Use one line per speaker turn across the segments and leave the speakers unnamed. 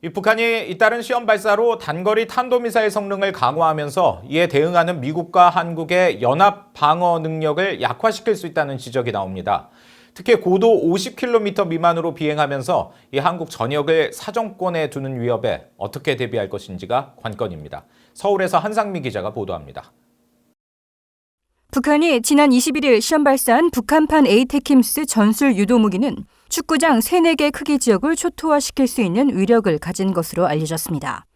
이 북한이 잇따른 시험 발사로 단거리 탄도미사일 성능을 강화하면서 이에 대응하는 미국과 한국의 연합 방어 능력을 약화시킬 수 있다는 지적이 나옵니다. 특히 고도 50km 미만으로 비행하면서 이 한국 전역을 사정권에 두는 위협에 어떻게 대비할 것인지가 관건입니다. 서울에서 한상미 기자가 보도합니다.
북한이 지난 21일 시험 발사한 북한판 에이테킴스 전술 유도무기는 축구장 3-4개 크기 지역을 초토화시킬 수 있는 위력을 가진 것으로 알려졌습니다.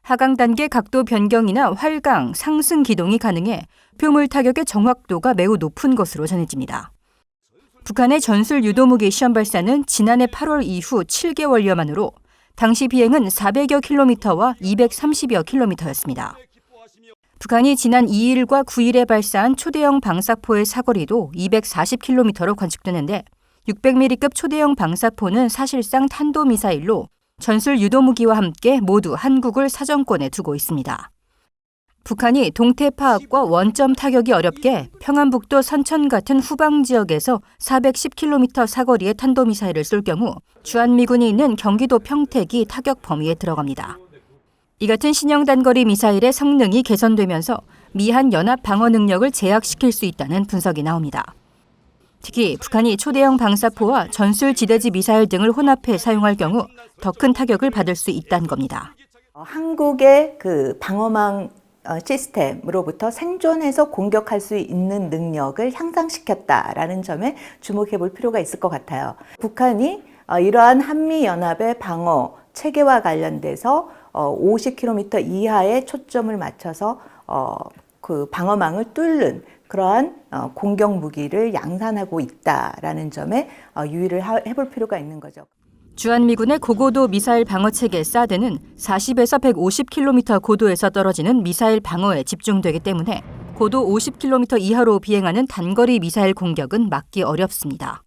하강 단계 각도 변경이나 활강, 상승 기동이 가능해 표물 타격의 정확도가 매우 높은 것으로 전해집니다. 북한의 전술 유도무기 시험 발사는 지난해 8월 이후 7개월여 만으로 당시 비행은 400여 킬로미터와 230여 킬로미터였습니다. 북한이 지난 2일과 9일에 발사한 초대형 방사포의 사거리도 240km로 관측되는데 600mm급 초대형 방사포는 사실상 탄도미사일로 전술 유도무기와 함께 모두 한국을 사정권에 두고 있습니다. 북한이 동태 파악과 원점 타격이 어렵게 평안북도 선천 같은 후방 지역에서 410km 사거리의 탄도미사일을 쏠 경우 주한미군이 있는 경기도 평택이 타격 범위에 들어갑니다. 이 같은 신형 단거리 미사일의 성능이 개선되면서 미한 연합 방어 능력을 제약시킬 수 있다는 분석이 나옵니다. 특히 북한이 초대형 방사포와 전술 지대지 미사일 등을 혼합해 사용할 경우 더 큰 타격을 받을 수 있다는 겁니다.
한국의 그 방어망 시스템으로부터 생존해서 공격할 수 있는 능력을 향상시켰다라는 점에 주목해 볼 필요가 있을 것 같아요. 북한이 이러한 한미연합의 방어 체계와 관련돼서 50km 이하의 초점을 맞춰서 그 방어망을 뚫는 그러한 공격 무기를 양산하고 있다라는 점에 유의를 해볼 필요가 있는 거죠.
주한미군의 고고도 미사일 방어체계 사드는 40에서 150km 고도에서 떨어지는 미사일 방어에 집중되기 때문에 고도 50km 이하로 비행하는 단거리 미사일 공격은 막기 어렵습니다.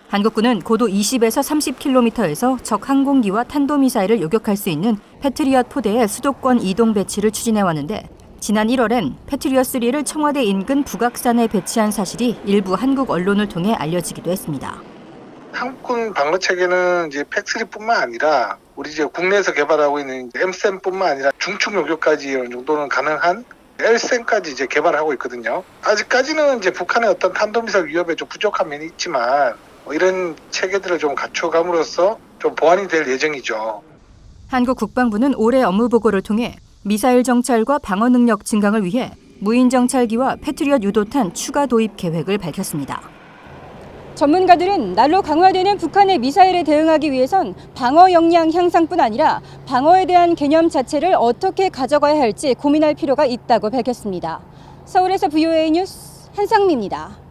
한국군은 고도 20에서 30km에서 적 항공기와 탄도미사일을 요격할 수 있는 패트리엇 포대의 수도권 이동 배치를 추진해왔는데 지난 1월엔 패트리엇3를 청와대 인근 북악산에 배치한 사실이 일부 한국 언론을 통해 알려지기도 했습니다.
한국군 방어 체계는 이제 팩3뿐만 아니라 우리 이제 국내에서 개발하고 있는 M센뿐만 아니라 중축 요격까지 어느 정도는 가능한 L센까지 이제 개발하고 있거든요. 아직까지는 이제 북한의 어떤 탄도미사일 위협에 좀 부족한 면이 있지만 이런 체계들을 좀 갖춰감으로써 좀 보완이 될 예정이죠.
한국 국방부는 올해 업무 보고를 통해 미사일 정찰과 방어 능력 증강을 위해 무인 정찰기와 패트리엇 유도탄 추가 도입 계획을 밝혔습니다. 전문가들은 날로 강화되는 북한의 미사일에 대응하기 위해선 방어 역량 향상뿐 아니라 방어에 대한 개념 자체를 어떻게 가져가야 할지 고민할 필요가 있다고 밝혔습니다. 서울에서 VOA 뉴스 한상미입니다.